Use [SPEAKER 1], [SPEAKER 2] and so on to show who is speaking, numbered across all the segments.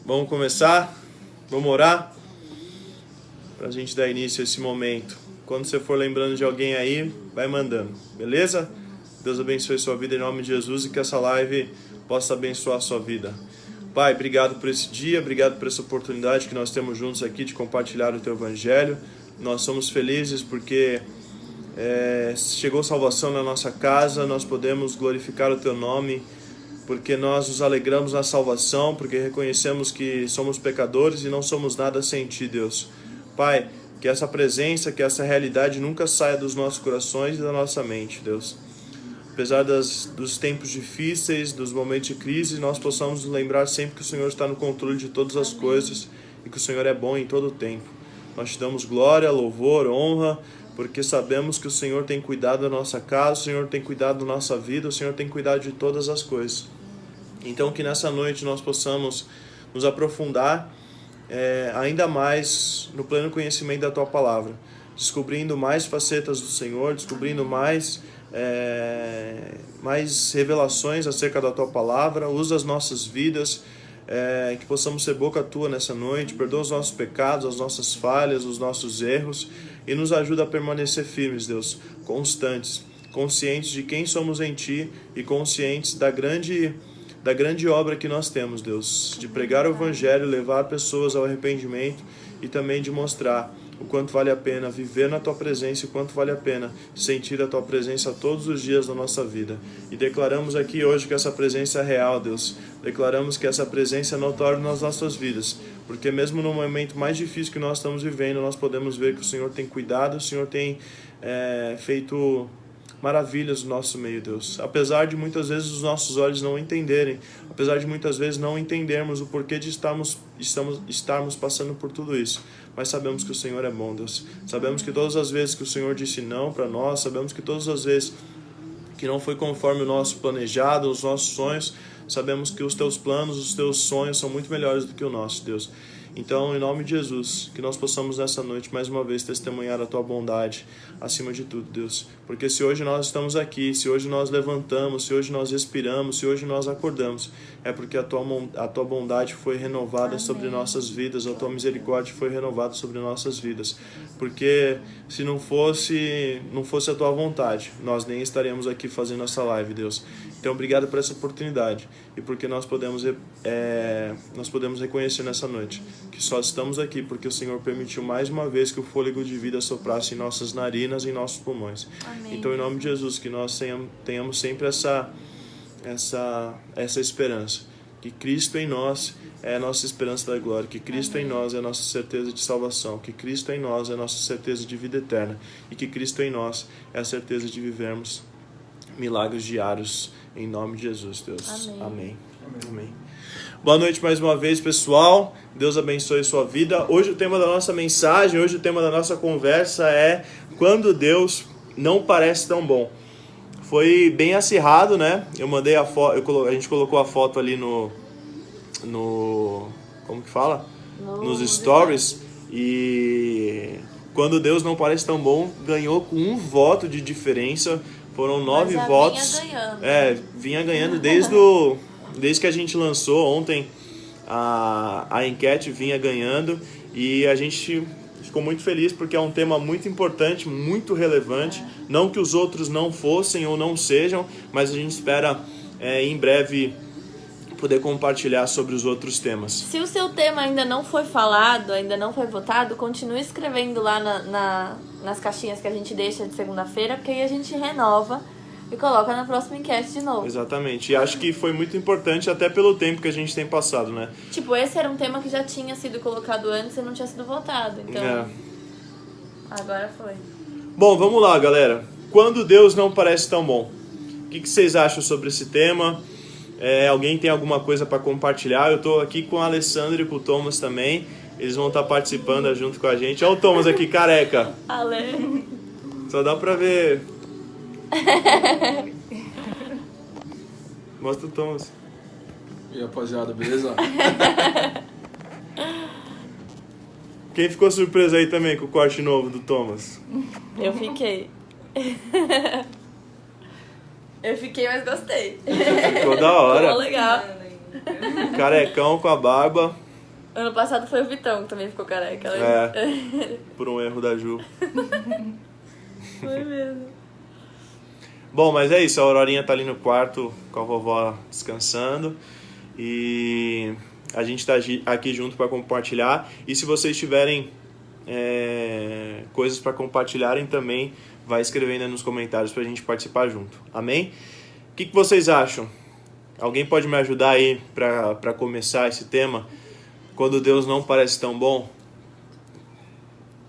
[SPEAKER 1] Vamos começar? Vamos orar? Para a gente dar início a esse momento. Quando você for lembrando de alguém aí, vai mandando, beleza? Deus abençoe sua vida em nome de Jesus e que essa live possa abençoar a sua vida. Pai, obrigado por esse dia, obrigado por essa oportunidade que nós temos juntos aqui de compartilhar o Teu Evangelho. Nós somos felizes porque chegou salvação na nossa casa, nós podemos glorificar o Teu nome, porque nós nos alegramos na salvação, porque reconhecemos que somos pecadores e não somos nada sem Ti, Deus. Pai, que essa presença, que essa realidade nunca saia dos nossos corações e da nossa mente, Deus. Apesar dos tempos difíceis, dos momentos de crise, nós possamos nos lembrar sempre que o Senhor está no controle de todas as coisas e que o Senhor é bom em todo o tempo. Nós te damos glória, louvor, honra, porque sabemos que o Senhor tem cuidado da nossa casa, o Senhor tem cuidado da nossa vida, o Senhor tem cuidado de todas as coisas. Então que nessa noite nós possamos nos aprofundar ainda mais no pleno conhecimento da Tua Palavra, descobrindo mais facetas do Senhor, descobrindo mais revelações acerca da Tua Palavra. Usa as nossas vidas, que possamos ser boca Tua nessa noite. Perdoa os nossos pecados, as nossas falhas, os nossos erros e nos ajuda a permanecer firmes, Deus, constantes, conscientes de quem somos em Ti e conscientes da grande obra que nós temos, Deus, de pregar o Evangelho, levar pessoas ao arrependimento e também de mostrar o quanto vale a pena viver na Tua presença e o quanto vale a pena sentir a Tua presença todos os dias da nossa vida. E declaramos aqui hoje que essa presença é real, Deus. Declaramos que essa presença é notória nas nossas vidas, porque mesmo no momento mais difícil que nós estamos vivendo, nós podemos ver que o Senhor tem cuidado, o Senhor tem feito maravilhas no nosso meio, Deus. Apesar de muitas vezes os nossos olhos não entenderem, apesar de muitas vezes não entendermos o porquê de estarmos passando por tudo isso, mas sabemos que o Senhor é bom, Deus. Sabemos que todas as vezes que o Senhor disse não para nós, sabemos que todas as vezes que não foi conforme o nosso planejado, os nossos sonhos, sabemos que os Teus planos, os Teus sonhos são muito melhores do que o nosso, Deus. Então, em nome de Jesus, que nós possamos nessa noite, mais uma vez, testemunhar a Tua bondade acima de tudo, Deus. Porque se hoje nós estamos aqui, se hoje nós levantamos, se hoje nós respiramos, se hoje nós acordamos, é porque a Tua bondade foi renovada Amém. Sobre nossas vidas, a Tua misericórdia foi renovada sobre nossas vidas. Porque se não fosse a Tua vontade, nós nem estaríamos aqui fazendo essa live, Deus. Então, obrigado por essa oportunidade e porque nós podemos reconhecer nessa noite que só estamos aqui porque o Senhor permitiu mais uma vez que o fôlego de vida soprasse em nossas narinas e em nossos pulmões. Amém. Então, em nome de Jesus, que nós tenhamos sempre essa esperança, que Cristo em nós é a nossa esperança da glória, que Cristo Amém. Em nós é a nossa certeza de salvação, que Cristo em nós é a nossa certeza de vida eterna e que Cristo em nós é a certeza de vivermos milagres diários, em nome de Jesus, Deus. Amém. Amém. Amém. Boa noite mais uma vez, pessoal. Deus abençoe sua vida. Hoje o tema da nossa mensagem, hoje o tema da nossa conversa é Quando Deus Não Parece Tão Bom. Foi bem acirrado, né? Eu mandei a foto, a gente colocou a foto ali no como que fala? Nos stories. E Quando Deus Não Parece Tão Bom ganhou com 1 voto de diferença. Foram 9 votos. Vinha ganhando desde que a gente lançou ontem a enquete, vinha ganhando. E a gente ficou muito feliz porque é um tema muito importante, muito relevante. Não que os outros não fossem ou não sejam, mas a gente espera em breve poder compartilhar sobre os outros temas.
[SPEAKER 2] Se o seu tema ainda não foi falado, ainda não foi votado, continue escrevendo lá nas caixinhas que a gente deixa de segunda-feira, porque aí a gente renova e coloca na próxima enquete de novo.
[SPEAKER 1] Exatamente. E acho que foi muito importante até pelo tempo que a gente tem passado, né?
[SPEAKER 2] Tipo, esse era um tema que já tinha sido colocado antes e não tinha sido votado. Então, agora foi.
[SPEAKER 1] Bom, vamos lá, galera. Quando Deus não parece tão bom. O que vocês acham sobre esse tema? Alguém tem alguma coisa para compartilhar? Eu estou aqui com a Alessandra e com o Thomas também. Eles vão estar participando junto com a gente. Olha o Thomas aqui, careca.
[SPEAKER 2] Ale.
[SPEAKER 1] Só dá para ver. Mostra o Thomas.
[SPEAKER 3] E aí, rapaziada, beleza?
[SPEAKER 1] Quem ficou surpreso aí também com o corte novo do Thomas?
[SPEAKER 2] Eu fiquei. Eu fiquei, mas gostei.
[SPEAKER 1] Ficou da hora.
[SPEAKER 2] Ficou legal.
[SPEAKER 1] Carecão com a barba.
[SPEAKER 2] Ano passado foi o Vitão que também ficou careca.
[SPEAKER 1] Por um erro da Ju.
[SPEAKER 2] Foi mesmo.
[SPEAKER 1] Bom, mas é isso, a Aurorinha tá ali no quarto com a vovó descansando e a gente tá aqui junto para compartilhar. E se vocês tiverem coisas para compartilharem também, vai escrevendo aí nos comentários pra gente participar junto. Amém? O que vocês acham? Alguém pode me ajudar aí para começar esse tema? Quando Deus não parece tão bom?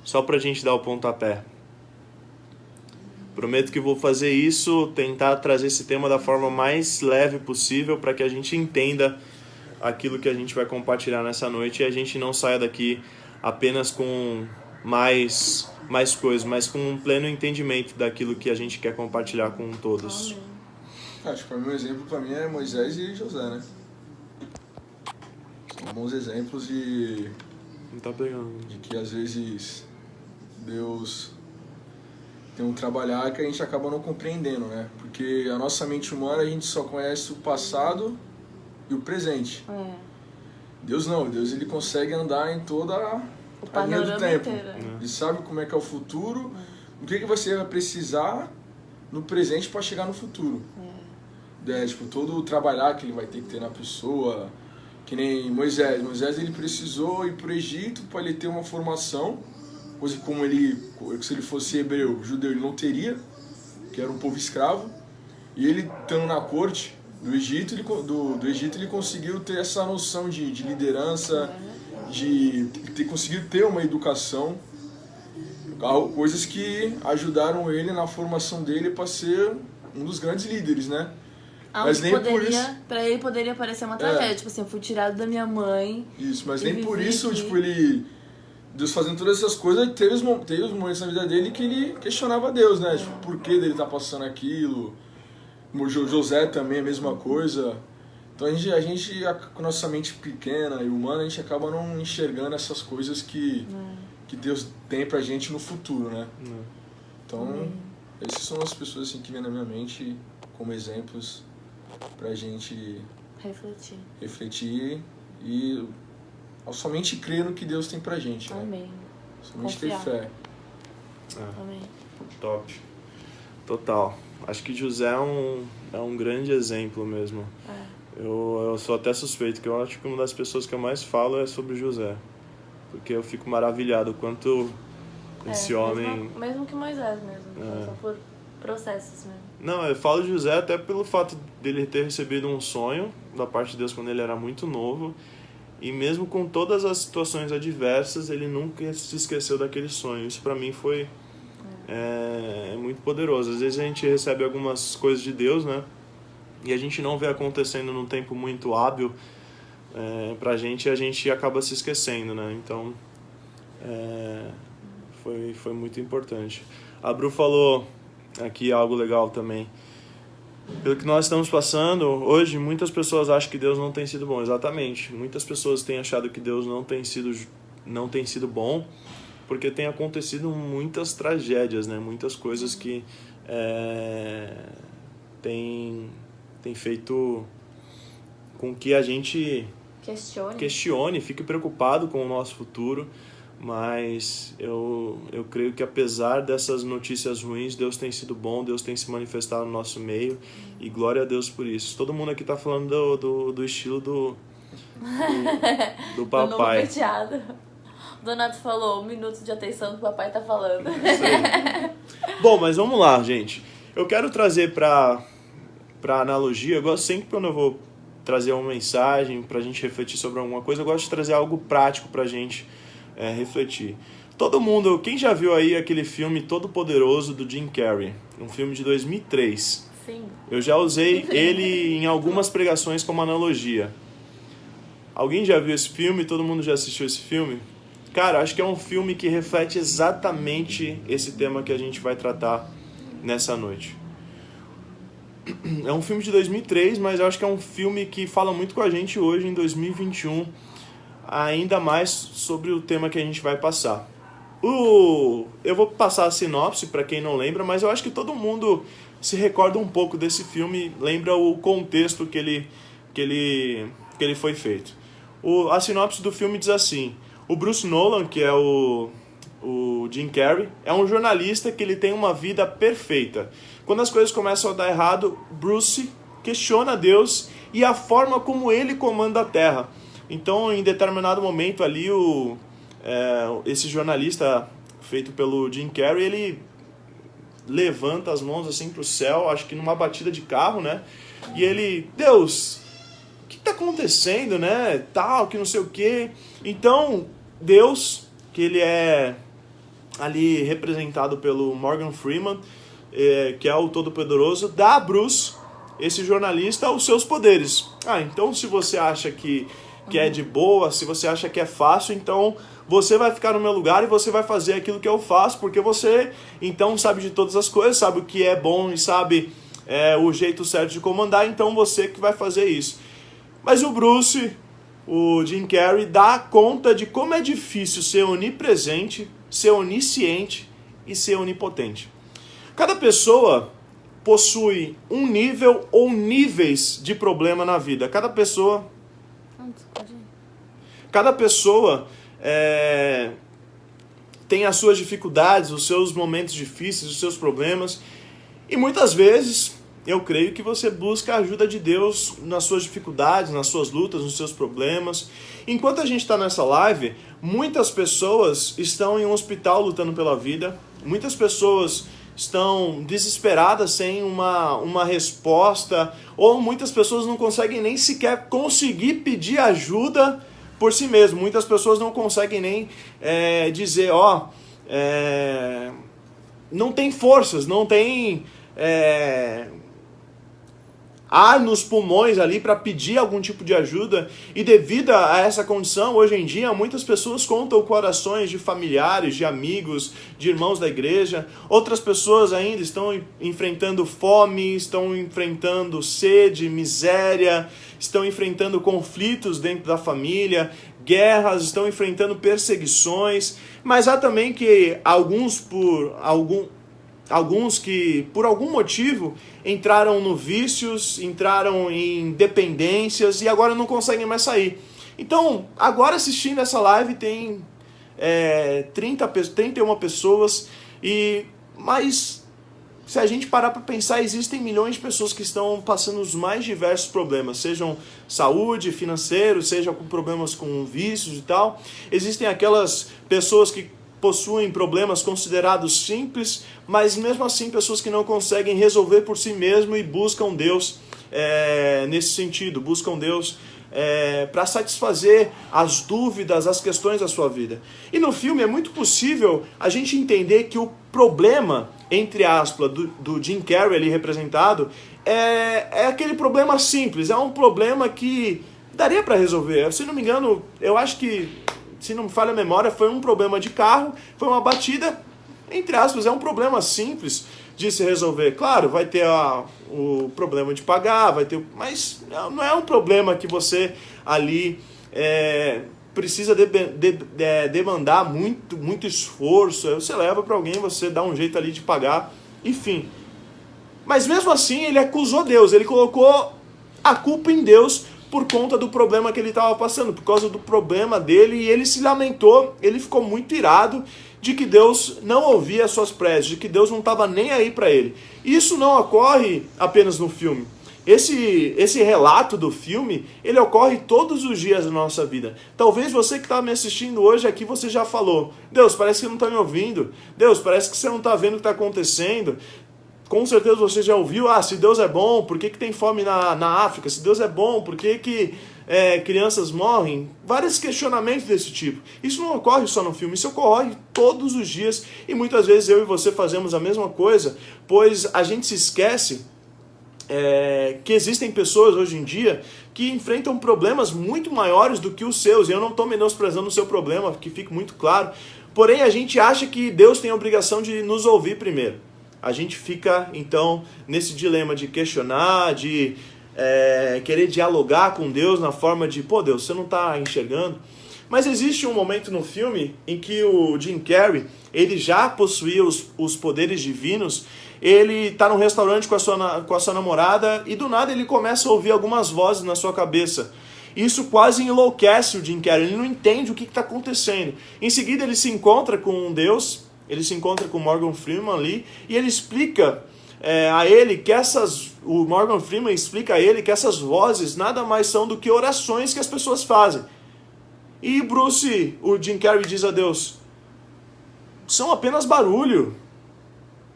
[SPEAKER 1] Só pra gente dar o pontapé. Prometo que vou fazer isso, tentar trazer esse tema da forma mais leve possível para que a gente entenda aquilo que a gente vai compartilhar nessa noite e a gente não saia daqui apenas com mais coisas, mas com um pleno entendimento daquilo que a gente quer compartilhar com todos.
[SPEAKER 3] Acho que um exemplo para mim é Moisés e José, né? São bons exemplos
[SPEAKER 1] Não tá pegando.
[SPEAKER 3] de que às vezes Deus tem um trabalhar que a gente acaba não compreendendo, né? Porque a nossa mente humana, a gente só conhece o passado e o presente. Deus não, Deus ele consegue andar em toda a linha do tempo. Ele sabe como é que é o futuro, o que você vai precisar no presente para chegar no futuro. Tipo, todo o trabalhar que ele vai ter que ter na pessoa, que nem Moisés. Moisés ele precisou ir para o Egito para ele ter uma formação, coisa como se ele fosse hebreu, judeu, ele não teria, que era um povo escravo. E ele, estando na corte do Egito, ele conseguiu ter essa noção de liderança, de conseguido ter uma educação, coisas que ajudaram ele na formação dele para ser um dos grandes líderes, né? Mas nem por isso...
[SPEAKER 2] Pra ele poderia parecer uma tragédia, tipo assim, eu fui tirado da minha mãe.
[SPEAKER 3] Isso, mas nem por isso, tipo, ele... Deus fazendo todas essas coisas, teve os momentos na vida dele que ele questionava Deus, né? Tipo, por que dele tá passando aquilo? Como José também, a mesma coisa. Então a gente, com nossa mente pequena e humana, a gente acaba não enxergando essas coisas que Deus tem pra gente no futuro, né? Então, essas são as pessoas assim, que vêm na minha mente como exemplos pra gente refletir e somente crer no que Deus tem pra gente, né?
[SPEAKER 2] Amém.
[SPEAKER 3] Somente
[SPEAKER 2] Confiar.
[SPEAKER 3] ter fé.
[SPEAKER 2] Amém.
[SPEAKER 1] Top. Total. Acho que José é um grande exemplo mesmo. Eu sou até suspeito, que eu acho que uma das pessoas que eu mais falo é sobre José. Porque eu fico maravilhado o quanto esse homem...
[SPEAKER 2] Mesmo que Moisés mesmo, só por processos mesmo.
[SPEAKER 1] Não, eu falo de José até pelo fato dele ter recebido um sonho da parte de Deus quando ele era muito novo. E mesmo com todas as situações adversas, ele nunca se esqueceu daquele sonho. Isso pra mim foi muito poderoso. Às vezes a gente recebe algumas coisas de Deus, né? E a gente não vê acontecendo num tempo muito hábil pra gente, e a gente acaba se esquecendo, né? Então, foi muito importante. A Bru falou aqui algo legal também. Pelo que nós estamos passando, hoje muitas pessoas acham que Deus não tem sido bom. Exatamente. Muitas pessoas têm achado que Deus não tem sido bom, porque tem acontecido muitas tragédias, né? Muitas coisas que tem feito com que a gente questione, fique preocupado com o nosso futuro. Mas eu creio que apesar dessas notícias ruins, Deus tem sido bom, Deus tem se manifestado no nosso meio, e glória a Deus por isso. Todo mundo aqui tá falando do estilo do papai.
[SPEAKER 2] Do novo penteado. O Donato falou, 1 minuto de atenção do papai tá falando.
[SPEAKER 1] Isso aí. Bom, mas vamos lá, gente. Eu quero trazer pra analogia, eu gosto sempre quando eu vou trazer uma mensagem pra gente refletir sobre alguma coisa, eu gosto de trazer algo prático pra gente refletir. Todo mundo, quem já viu aí aquele filme Todo Poderoso do Jim Carrey? Um filme de 2003.
[SPEAKER 2] Sim.
[SPEAKER 1] Eu já usei ele em algumas pregações como analogia. Alguém já viu esse filme? Todo mundo já assistiu esse filme? Cara, acho que é um filme que reflete exatamente esse tema que a gente vai tratar nessa noite. É um filme de 2003, mas eu acho que é um filme que fala muito com a gente hoje, em 2021, ainda mais sobre o tema que a gente vai passar. Eu vou passar a sinopse para quem não lembra, mas eu acho que todo mundo se recorda um pouco desse filme, lembra o contexto que ele foi feito. A sinopse do filme diz assim: o Bruce Nolan, que é o Jim Carrey, é um jornalista que ele tem uma vida perfeita. Quando as coisas começam a dar errado, Bruce questiona Deus e a forma como ele comanda a Terra. Então, em determinado momento ali, esse jornalista feito pelo Jim Carrey, ele levanta as mãos assim para o céu, acho que numa batida de carro, né? E ele, Deus, o que está acontecendo, né? Tal, que não sei o quê. Então, Deus, que ele é ali representado pelo Morgan Freeman, que é o Todo-Poderoso, dá a Bruce, esse jornalista, os seus poderes. Então se você acha que é de boa, se você acha que é fácil, então você vai ficar no meu lugar e você vai fazer aquilo que eu faço, porque você então sabe de todas as coisas, sabe o que é bom e sabe o jeito certo de comandar, então você que vai fazer isso. Mas o Bruce, o Jim Carrey, dá conta de como é difícil ser onipresente, ser onisciente e ser onipotente. Cada pessoa possui um nível ou níveis de problema na vida. Cada pessoa tem as suas dificuldades, os seus momentos difíceis, os seus problemas. E muitas vezes, eu creio que você busca a ajuda de Deus nas suas dificuldades, nas suas lutas, nos seus problemas. Enquanto a gente está nessa live, muitas pessoas estão em um hospital lutando pela vida. Muitas pessoas estão desesperadas sem uma resposta. Ou muitas pessoas não conseguem nem sequer conseguir pedir ajuda por si mesmo. Muitas pessoas não conseguem nem dizer, não tem forças, não tem ar nos pulmões ali para pedir algum tipo de ajuda. E devido a essa condição, hoje em dia, muitas pessoas contam corações de familiares, de amigos, de irmãos da igreja. Outras pessoas ainda estão enfrentando fome, estão enfrentando sede, miséria, estão enfrentando conflitos dentro da família, guerras, estão enfrentando perseguições. Mas há também que alguns que, por algum motivo, entraram no vícios, entraram em dependências e agora não conseguem mais sair. Então, agora assistindo essa live tem 31 pessoas, mas se a gente parar para pensar, existem milhões de pessoas que estão passando os mais diversos problemas, sejam saúde, financeiro, seja com problemas com vícios e tal. Existem aquelas pessoas que possuem problemas considerados simples, mas mesmo assim pessoas que não conseguem resolver por si mesmo e buscam Deus nesse sentido, buscam Deus para satisfazer as dúvidas, as questões da sua vida. E no filme é muito possível a gente entender que o problema, entre aspas, do Jim Carrey ali representado, é aquele problema simples, é um problema que daria para resolver. Se não me engano, eu acho que, se não me falha a memória, foi um problema de carro, foi uma batida, entre aspas, é um problema simples de se resolver. Claro, vai ter o problema de pagar, mas não é um problema que você ali precisa demandar muito esforço. Você leva para alguém, você dá um jeito ali de pagar, enfim. Mas mesmo assim ele acusou Deus, ele colocou a culpa em Deus por conta do problema que ele estava passando, por causa do problema dele, e ele se lamentou, ele ficou muito irado de que Deus não ouvia as suas preces, de que Deus não estava nem aí para ele. Isso não ocorre apenas no filme. Esse relato do filme, ele ocorre todos os dias da nossa vida. Talvez você que está me assistindo hoje aqui, você já falou: Deus, parece que você não está me ouvindo. Deus, parece que você não está vendo o que está acontecendo. Com certeza você já ouviu: se Deus é bom, por que tem fome na África? Se Deus é bom, por que crianças morrem? Vários questionamentos desse tipo. Isso não ocorre só no filme, isso ocorre todos os dias. E muitas vezes eu e você fazemos a mesma coisa, pois a gente se esquece que existem pessoas hoje em dia que enfrentam problemas muito maiores do que os seus. E eu não estou menosprezando o seu problema, que fique muito claro. Porém, a gente acha que Deus tem a obrigação de nos ouvir primeiro. A gente fica, então, nesse dilema de questionar, de querer dialogar com Deus na forma de: pô, Deus, você não está enxergando? Mas existe um momento no filme em que o Jim Carrey, ele já possuía os poderes divinos. Ele está num restaurante com a sua namorada e do nada ele começa a ouvir algumas vozes na sua cabeça. E isso quase enlouquece o Jim Carrey, ele não entende o que está acontecendo. Em seguida ele se encontra com Deus, ele se encontra com Morgan Freeman ali, e ele explica a ele que o Morgan Freeman explica a ele que essas vozes nada mais são do que orações que as pessoas fazem. E o Jim Carrey diz a Deus, são apenas barulho,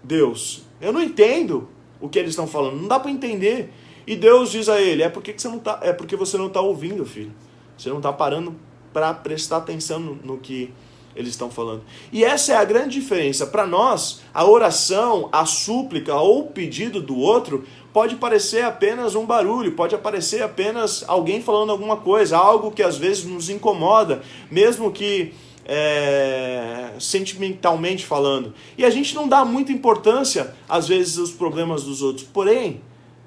[SPEAKER 1] Deus. Eu não entendo o que eles estão falando, não dá para entender. E Deus diz a ele, é porque você não está ouvindo, filho. Você não está parando para prestar atenção no que eles estão falando. E essa é a grande diferença. Para nós, a oração, a súplica ou o pedido do outro pode parecer apenas um barulho, pode parecer apenas alguém falando alguma coisa, algo que às vezes nos incomoda, mesmo que sentimentalmente falando. E a gente não dá muita importância, às vezes, aos problemas dos outros. Porém,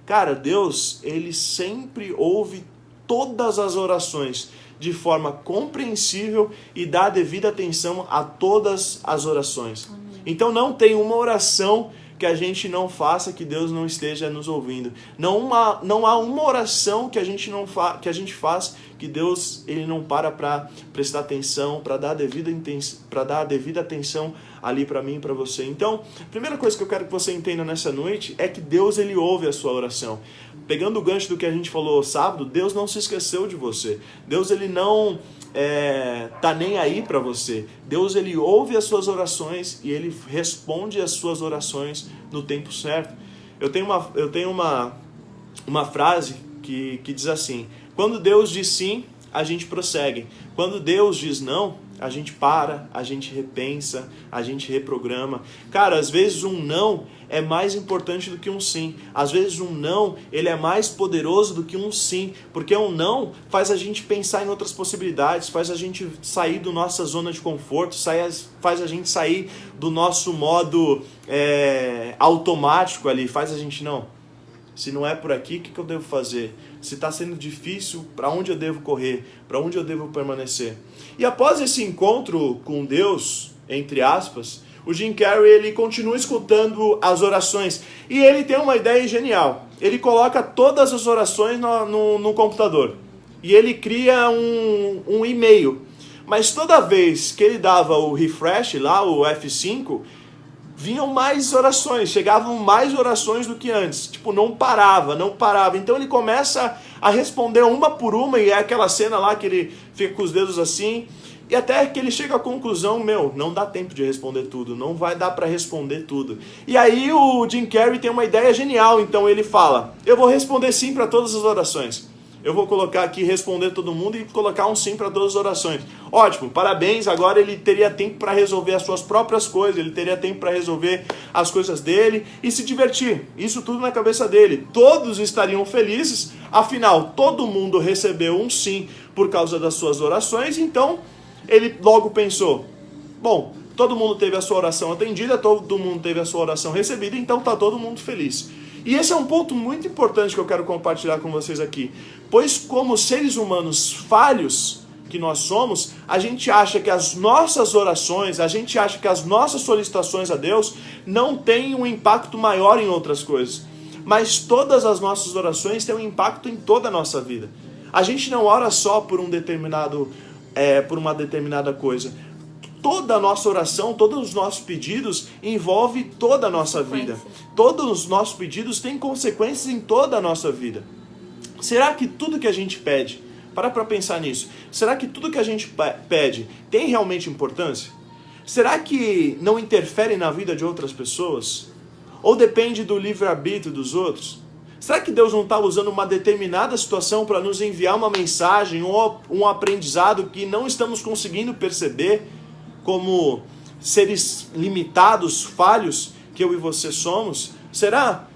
[SPEAKER 1] cara, Deus, ele sempre ouve todas as orações de forma compreensível e dá devida atenção a todas as orações. Amém. Então não tem uma oração que a gente não faça que Deus não esteja nos ouvindo. Não há uma oração que a gente faz que Deus ele não para prestar atenção, para dar a devida atenção ali para mim e para você. Então, a primeira coisa que eu quero que você entenda nessa noite é que Deus ele ouve a sua oração. Pegando o gancho do que a gente falou sábado, Deus não se esqueceu de você. Deus ele não tá nem aí para você. Deus ele ouve as suas orações e ele responde as suas orações no tempo certo. Eu tenho uma frase que diz assim: quando Deus diz sim, a gente prossegue. Quando Deus diz não, a gente para, a gente repensa, a gente reprograma. Cara, às vezes um não é mais importante do que um sim. Às vezes um não, ele é mais poderoso do que um sim. Porque um não faz a gente pensar em outras possibilidades, faz a gente sair da nossa zona de conforto, faz a gente sair do nosso modo automático ali, faz a gente não. Se não é por aqui, o que eu devo fazer? Se está sendo difícil, para onde eu devo correr? Para onde eu devo permanecer? E após esse encontro com Deus, entre aspas, o Jim Carrey ele continua escutando as orações. E ele tem uma ideia genial. Ele coloca todas as orações no computador. E ele cria um e-mail. Mas toda vez que ele dava o refresh, lá o F5... vinham mais orações, chegavam mais orações do que antes. Tipo, não parava. Então ele começa a responder uma por uma, e é aquela cena lá que ele fica com os dedos assim, e até que ele chega à conclusão, não dá tempo de responder tudo, não vai dar para responder tudo. E aí o Jim Carrey tem uma ideia genial, então ele fala, eu vou responder sim para todas as orações. Eu vou colocar aqui responder todo mundo e colocar um sim para todas as orações. Ótimo, parabéns, agora ele teria tempo para resolver as suas próprias coisas, ele teria tempo para resolver as coisas dele e se divertir. Isso tudo na cabeça dele. Todos estariam felizes, afinal, todo mundo recebeu um sim por causa das suas orações, então ele logo pensou, bom, todo mundo teve a sua oração atendida, todo mundo teve a sua oração recebida, então está todo mundo feliz. E esse é um ponto muito importante que eu quero compartilhar com vocês aqui. Pois como seres humanos falhos que nós somos, a gente acha que as nossas orações, a gente acha que as nossas solicitações a Deus não têm um impacto maior em outras coisas. Mas todas as nossas orações têm um impacto em toda a nossa vida. A gente não ora só por uma determinada coisa. Toda a nossa oração, todos os nossos pedidos envolvem toda a nossa vida. Todos os nossos pedidos têm consequências em toda a nossa vida. Será que tudo que a gente pede, para pensar nisso, será que tudo que a gente pede tem realmente importância? Será que não interfere na vida de outras pessoas? Ou depende do livre-arbítrio dos outros? Será que Deus não está usando uma determinada situação para nos enviar uma mensagem ou um aprendizado que não estamos conseguindo perceber? Como seres limitados, falhos, que eu e você somos? Será?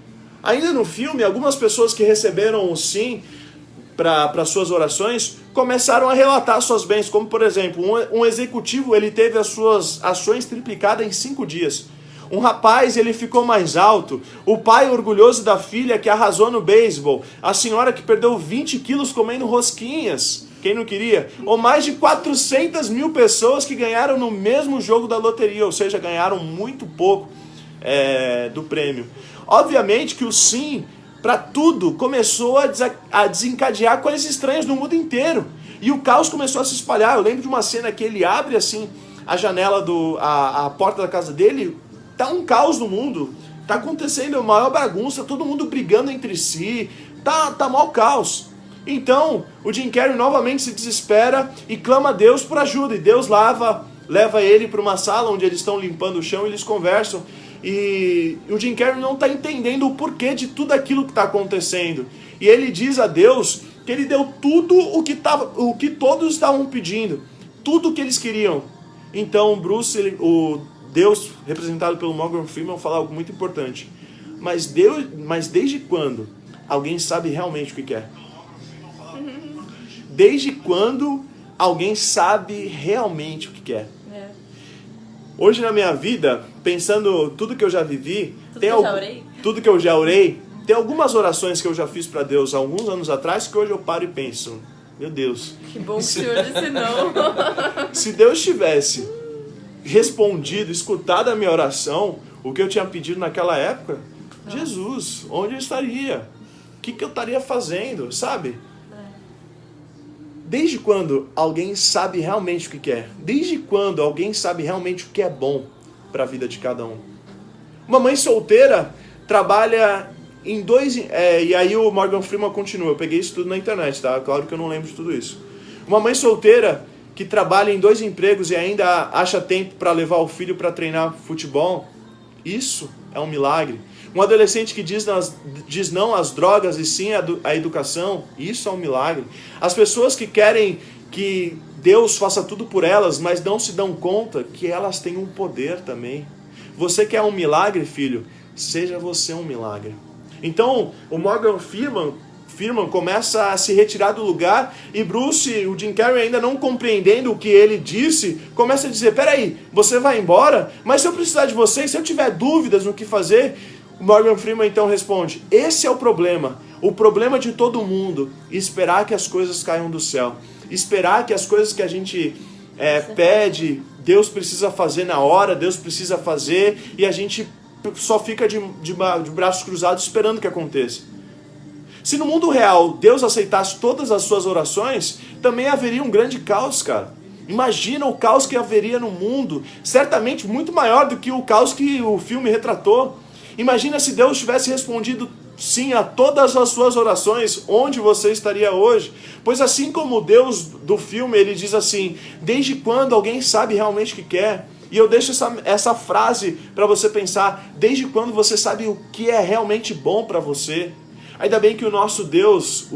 [SPEAKER 1] Ainda no filme, algumas pessoas que receberam o sim para suas orações começaram a relatar suas bênçãos, como por exemplo, um executivo ele teve as suas ações triplicadas em 5 dias. Um rapaz ele ficou mais alto, o pai orgulhoso da filha que arrasou no beisebol, a senhora que perdeu 20 quilos comendo rosquinhas, quem não queria? Ou mais de 400 mil pessoas que ganharam no mesmo jogo da loteria, ou seja, ganharam muito pouco do prêmio. Obviamente que o sim para tudo, começou a desencadear coisas estranhas no mundo inteiro. E o caos começou a se espalhar. Eu lembro de uma cena que ele abre assim a janela, a porta da casa dele, tá um caos no mundo. Tá acontecendo a maior bagunça, todo mundo brigando entre si, tá maior caos. Então, o Jim Carrey novamente se desespera e clama a Deus por ajuda. E Deus leva ele para uma sala onde eles estão limpando o chão e eles conversam. E o Jim Carrey não está entendendo o porquê de tudo aquilo que está acontecendo. E ele diz a Deus que ele deu tudo o que todos estavam pedindo, tudo o que eles queriam. Então o Deus, representado pelo Morgan Freeman, fala algo muito importante. Mas desde quando alguém sabe realmente o que quer? Desde quando alguém sabe realmente o que quer? Hoje na minha vida, pensando tudo que eu já vivi, tudo que eu já orei, tem algumas orações que eu já fiz para Deus há alguns anos atrás que hoje eu paro e penso, meu Deus.
[SPEAKER 2] Que bom que o Senhor disse não.
[SPEAKER 1] Se Deus tivesse respondido, escutado a minha oração, o que eu tinha pedido naquela época, Jesus, onde eu estaria? O que eu estaria fazendo, sabe? Desde quando alguém sabe realmente o que quer? Desde quando alguém sabe realmente o que é bom para a vida de cada um? Uma mãe solteira trabalha em dois... e aí o Morgan Freeman continua. Eu peguei isso tudo na internet, tá? Claro que eu não lembro de tudo isso. Uma mãe solteira que trabalha em 2 empregos e ainda acha tempo para levar o filho para treinar futebol, isso é um milagre. Um adolescente que diz não às drogas e sim à educação, isso é um milagre. As pessoas que querem que Deus faça tudo por elas, mas não se dão conta que elas têm um poder também. Você quer um milagre, filho? Seja você um milagre. Então, o Morgan Freeman começa a se retirar do lugar e Bruce, o Jim Carrey, ainda não compreendendo o que ele disse, começa a dizer, peraí, você vai embora? Mas se eu precisar de você, se eu tiver dúvidas no que fazer... O Morgan Freeman então responde, esse é o problema de todo mundo, esperar que as coisas caiam do céu, esperar que as coisas que a gente pede, Deus precisa fazer na hora, Deus precisa fazer, e a gente só fica de braços cruzados esperando que aconteça. Se no mundo real Deus aceitasse todas as suas orações, também haveria um grande caos, cara. Imagina o caos que haveria no mundo, certamente muito maior do que o caos que o filme retratou. Imagina se Deus tivesse respondido sim a todas as suas orações, onde você estaria hoje? Pois assim como o Deus do filme, ele diz assim, desde quando alguém sabe realmente o que quer? E eu deixo essa frase para você pensar, desde quando você sabe o que é realmente bom para você? Ainda bem que o nosso Deus,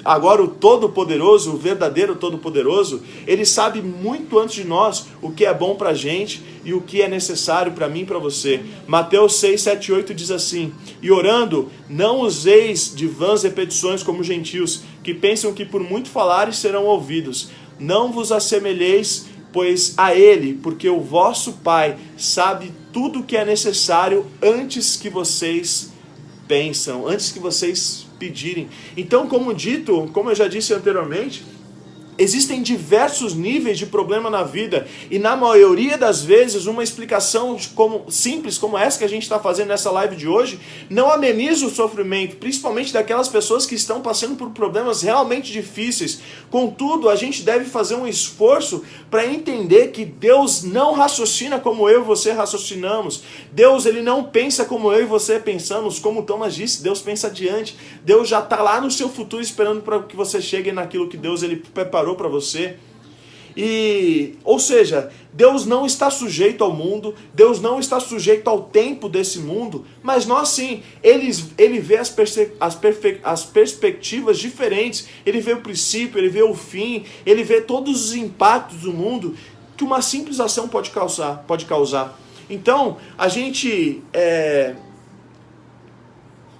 [SPEAKER 1] agora o Todo-Poderoso, o verdadeiro Todo-Poderoso, ele sabe muito antes de nós o que é bom pra gente e o que é necessário para mim e para você. Mateus 6, 7 e 8 diz assim, e orando, não useis de vãs repetições como gentios, que pensam que por muito falares serão ouvidos. Não vos assemelheis, pois a ele, porque o vosso Pai sabe tudo o que é necessário antes que vocês pensam, antes que vocês pedirem. Então, como eu já disse anteriormente, existem diversos níveis de problema na vida e na maioria das vezes uma explicação simples como essa que a gente está fazendo nessa live de hoje não ameniza o sofrimento, principalmente daquelas pessoas que estão passando por problemas realmente difíceis. Contudo, a gente deve fazer um esforço para entender que Deus não raciocina como eu e você raciocinamos. Deus, ele não pensa como eu e você pensamos, como Thomas disse, Deus pensa adiante. Deus já está lá no seu futuro esperando para que você chegue naquilo que Deus ele preparou para você. Ou seja, Deus não está sujeito ao mundo, Deus não está sujeito ao tempo desse mundo, mas nós sim, ele vê as perspectivas diferentes, ele vê o princípio, ele vê o fim, ele vê todos os impactos do mundo que uma simples ação pode causar. Então, a gente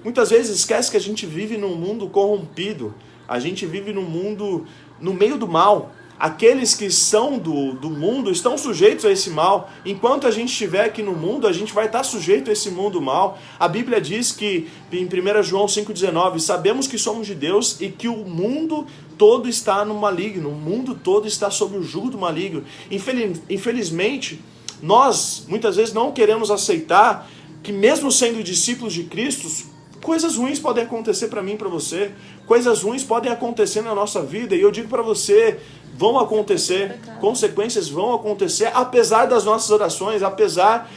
[SPEAKER 1] muitas vezes esquece que a gente vive num mundo corrompido, a gente vive num mundo no meio do mal. Aqueles que são do mundo estão sujeitos a esse mal. Enquanto a gente estiver aqui no mundo, a gente vai estar sujeito a esse mundo mal. A Bíblia diz que, em 1 João 5,19, sabemos que somos de Deus e que o mundo todo está no maligno. O mundo todo está sob o jugo do maligno. Infelizmente, nós muitas vezes não queremos aceitar que mesmo sendo discípulos de Cristo, Coisas ruins podem acontecer para mim e para você. Coisas ruins podem acontecer na nossa vida. E eu digo para você, vão acontecer. Consequências vão acontecer, apesar das nossas orações, apesar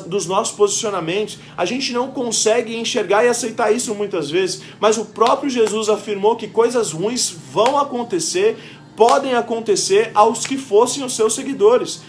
[SPEAKER 1] dos nossos posicionamentos. A gente não consegue enxergar e aceitar isso muitas vezes. Mas o próprio Jesus afirmou que coisas ruins vão acontecer, podem acontecer aos que fossem os seus seguidores.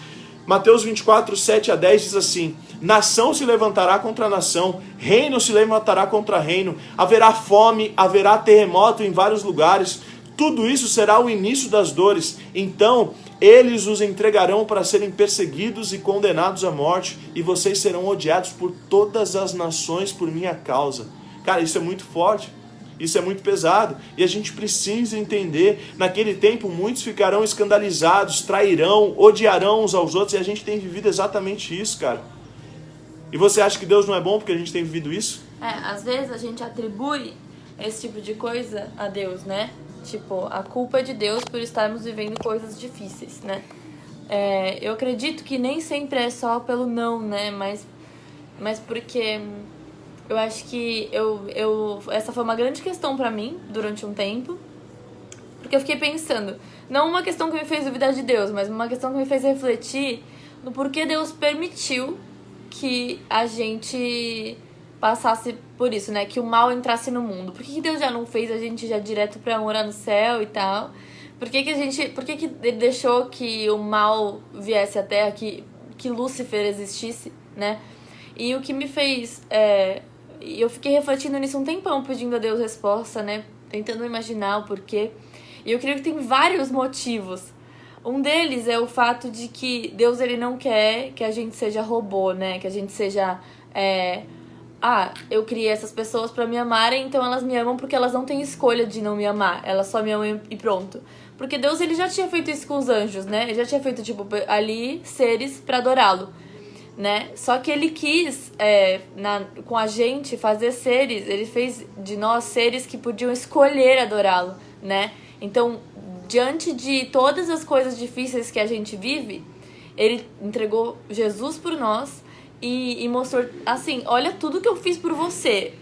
[SPEAKER 1] Mateus 24, 7 a 10 diz assim: nação se levantará contra nação, reino se levantará contra reino, haverá fome, haverá terremoto em vários lugares, tudo isso será o início das dores, então eles os entregarão para serem perseguidos e condenados à morte, e vocês serão odiados por todas as nações por minha causa. Cara, isso é muito forte. Isso é muito pesado e a gente precisa entender. Naquele tempo muitos ficarão escandalizados, trairão, odiarão uns aos outros, e a gente tem vivido exatamente isso, cara. E você acha que Deus não é bom porque a gente tem vivido isso?
[SPEAKER 2] Às vezes a gente atribui esse tipo de coisa a Deus, né? Tipo, a culpa é de Deus por estarmos vivendo coisas difíceis, né? Eu acredito que nem sempre é só pelo não, né? Mas porque... eu acho que essa foi uma grande questão pra mim durante um tempo, porque eu fiquei pensando, não uma questão que me fez duvidar de Deus, mas uma questão que me fez refletir no porquê Deus permitiu que a gente passasse por isso, né? Que o mal entrasse no mundo. Por que Deus já não fez a gente já direto pra morar no céu e tal? Por que ele deixou que o mal viesse à Terra, que Lúcifer existisse, né? E o que me fez... E eu fiquei refletindo nisso um tempão, pedindo a Deus resposta, né? Tentando imaginar o porquê. E eu creio que tem vários motivos. Um deles é o fato de que Deus, ele não quer que a gente seja robô, né? Que a gente seja... eu criei essas pessoas pra me amarem, então elas me amam porque elas não têm escolha de não me amar. Elas só me amam e pronto. Porque Deus, ele já tinha feito isso com os anjos, né? Ele já tinha feito, tipo, ali, seres pra adorá-lo, né? Só que ele quis, com a gente, fazer seres. Ele fez de nós seres que podiam escolher adorá-lo, né? Então, diante de todas as coisas difíceis que a gente vive, ele entregou Jesus por nós e mostrou assim: olha tudo que eu fiz por você,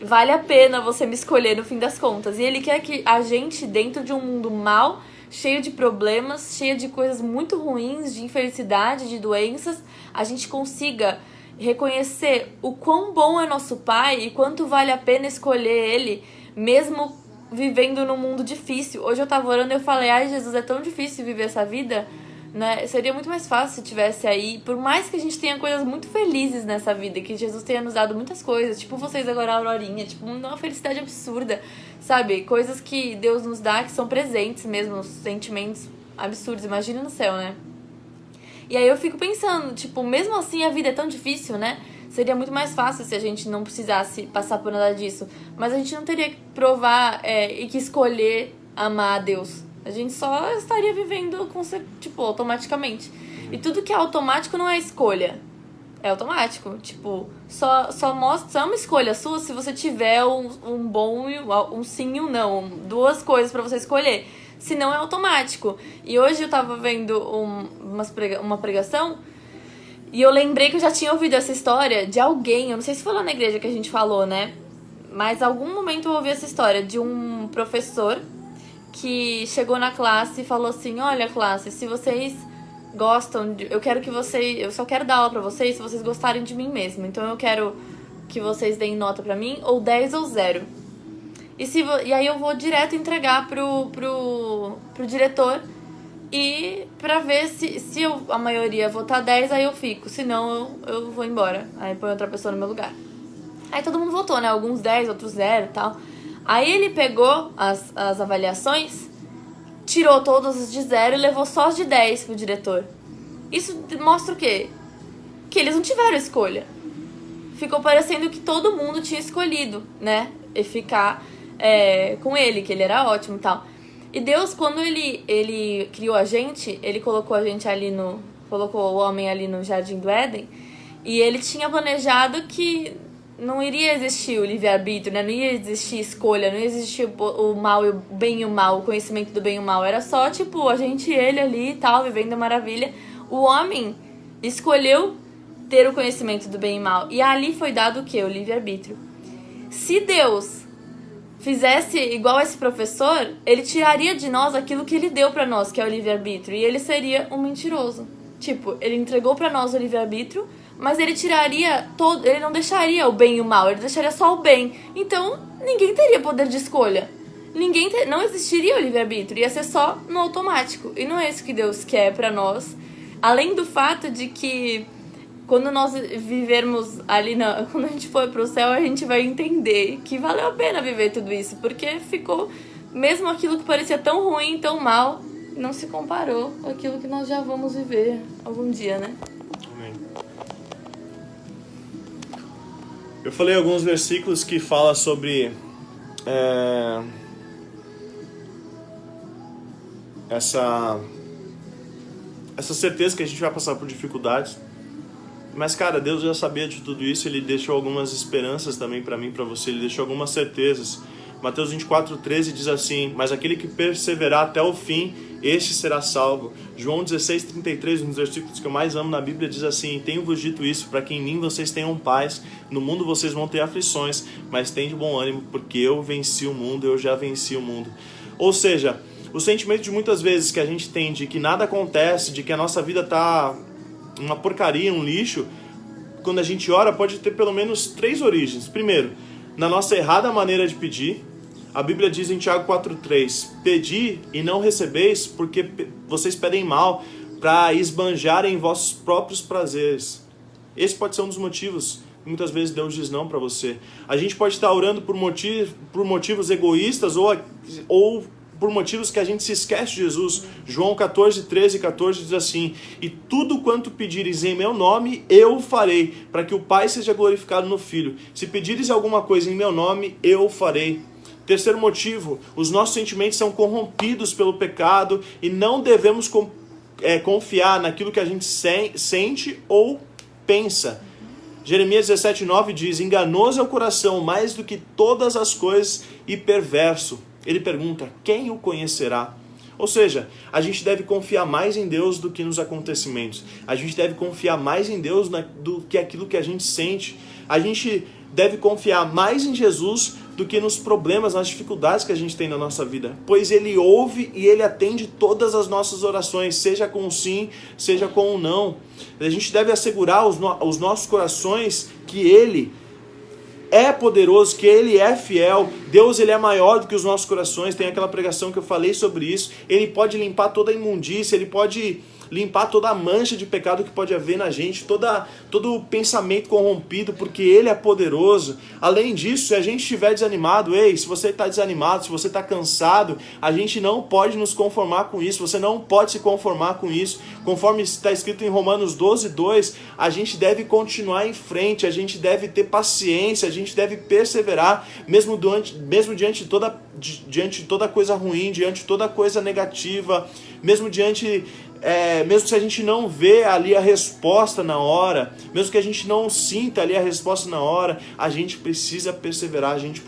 [SPEAKER 2] vale a pena você me escolher no fim das contas. E ele quer que a gente, dentro de um mundo mau, cheio de problemas, cheio de coisas muito ruins, de infelicidade, de doenças, a gente consiga reconhecer o quão bom é nosso Pai e quanto vale a pena escolher Ele, mesmo vivendo num mundo difícil. Hoje eu tava orando e eu falei: ai, Jesus, é tão difícil viver essa vida, né? Seria muito mais fácil se tivesse aí. Por mais que a gente tenha coisas muito felizes nessa vida, que Jesus tenha nos dado muitas coisas, tipo vocês agora, a Aurorinha, tipo, uma felicidade absurda, sabe? Coisas que Deus nos dá, que são presentes mesmo, sentimentos absurdos, imagina no céu, né? E aí eu fico pensando, tipo, mesmo assim a vida é tão difícil, né? Seria muito mais fácil se a gente não precisasse passar por nada disso. Mas a gente não teria que provar e que escolher amar a Deus. A gente só estaria vivendo tipo, automaticamente. E tudo que é automático não é escolha. É automático. Tipo, só é uma escolha sua se você tiver um bom, um sim e um não. Duas coisas pra você escolher. Senão é automático. E hoje eu tava vendo uma pregação e eu lembrei que eu já tinha ouvido essa história de alguém. Eu não sei se foi lá na igreja que a gente falou, né? Mas em algum momento eu ouvi essa história de um professor que chegou na classe e falou assim: olha, classe, se vocês gostam eu só quero dar aula pra vocês se vocês gostarem de mim mesmo. Então eu quero que vocês deem nota pra mim, ou 10 ou 0. E aí eu vou direto entregar pro diretor, e pra ver se a maioria votar 10, aí eu fico. Se não, eu vou embora. Aí põe outra pessoa no meu lugar. Aí todo mundo votou, né? Alguns 10, outros 0 e tal. Aí ele pegou as avaliações, tirou todos os de 0 e levou só os de 10 pro diretor. Isso mostra o quê? Que eles não tiveram escolha. Ficou parecendo que todo mundo tinha escolhido, né? E ficar com ele, que ele era ótimo e tal. E Deus, quando ele criou a gente, ele colocou a gente ali colocou o homem ali no Jardim do Éden, e ele tinha planejado que não iria existir o livre-arbítrio, né? Não ia existir escolha, não ia existir o mal, o bem e o mal, o conhecimento do bem e o mal. Era só, tipo, a gente e ele ali e tal, vivendo a maravilha. O homem escolheu ter o conhecimento do bem e mal. E ali foi dado o quê? O livre-arbítrio. Se Deus fizesse igual esse professor, ele tiraria de nós aquilo que ele deu pra nós, que é o livre-arbítrio, e ele seria um mentiroso. Tipo, ele entregou pra nós o livre-arbítrio, mas ele tiraria todo, ele não deixaria o bem e o mal, ele deixaria só o bem. Então, ninguém teria poder de escolha. Não existiria o livre-arbítrio, ia ser só no automático. E não é isso que Deus quer pra nós. Além do fato de que quando nós vivermos ali, quando a gente for pro céu, a gente vai entender que valeu a pena viver tudo isso. Porque ficou, mesmo aquilo que parecia tão ruim, tão mal, não se comparou com aquilo que nós já vamos viver algum dia, né?
[SPEAKER 1] Amém. Eu falei alguns versículos que falam sobre essa certeza que a gente vai passar por dificuldades. Mas, cara, Deus já sabia de tudo isso. Ele deixou algumas esperanças também para mim e para você. Ele deixou algumas certezas. Mateus 24:13 diz assim: mas aquele que perseverar até o fim, este será salvo. João 16:33, um dos versículos que eu mais amo na Bíblia, diz assim: tenho-vos dito isso, para que em mim vocês tenham paz. No mundo vocês vão ter aflições, mas tenham de bom ânimo, porque eu venci o mundo, eu já venci o mundo. Ou seja, o sentimento de muitas vezes que a gente tem de que nada acontece, de que a nossa vida tá uma porcaria, um lixo, quando a gente ora, pode ter pelo menos 3 origens. Primeiro, na nossa errada maneira de pedir. A Bíblia diz em Tiago 4:3: pedi e não recebeis, porque vocês pedem mal, para esbanjarem vossos próprios prazeres. Esse pode ser um dos motivos que muitas vezes Deus diz não para você. A gente pode estar orando por motivos egoístas ou por motivos que a gente se esquece de Jesus. João 14:13 e 14 diz assim: e tudo quanto pedires em meu nome, eu farei, para que o Pai seja glorificado no Filho. Se pedires alguma coisa em meu nome, eu farei. Terceiro motivo, os nossos sentimentos são corrompidos pelo pecado e não devemos confiar naquilo que a gente sente ou pensa. Jeremias 17:9 diz: enganoso é o coração mais do que todas as coisas e perverso. Ele pergunta: quem o conhecerá? Ou seja, a gente deve confiar mais em Deus do que nos acontecimentos. A gente deve confiar mais em Deus do que aquilo que a gente sente. A gente deve confiar mais em Jesus do que nos problemas, nas dificuldades que a gente tem na nossa vida. Pois Ele ouve e Ele atende todas as nossas orações, seja com um sim, seja com um não. A gente deve assegurar os nossos corações que Ele é poderoso, que Ele é fiel. Deus, Ele é maior do que os nossos corações. Tem aquela pregação que eu falei sobre isso. Ele pode limpar toda a imundícia, Ele pode limpar toda a mancha de pecado que pode haver na gente, todo o pensamento corrompido, porque Ele é poderoso. Além disso, se a gente estiver desanimado, se você está desanimado, se você está cansado, a gente não pode nos conformar com isso, você não pode se conformar com isso. Conforme está escrito em Romanos 12:2, a gente deve continuar em frente, a gente deve ter paciência, a gente deve perseverar, mesmo diante de toda coisa ruim, diante de toda coisa negativa, mesmo se a gente não vê ali a resposta na hora, mesmo que a gente não sinta ali a resposta na hora, a gente precisa perseverar, a gente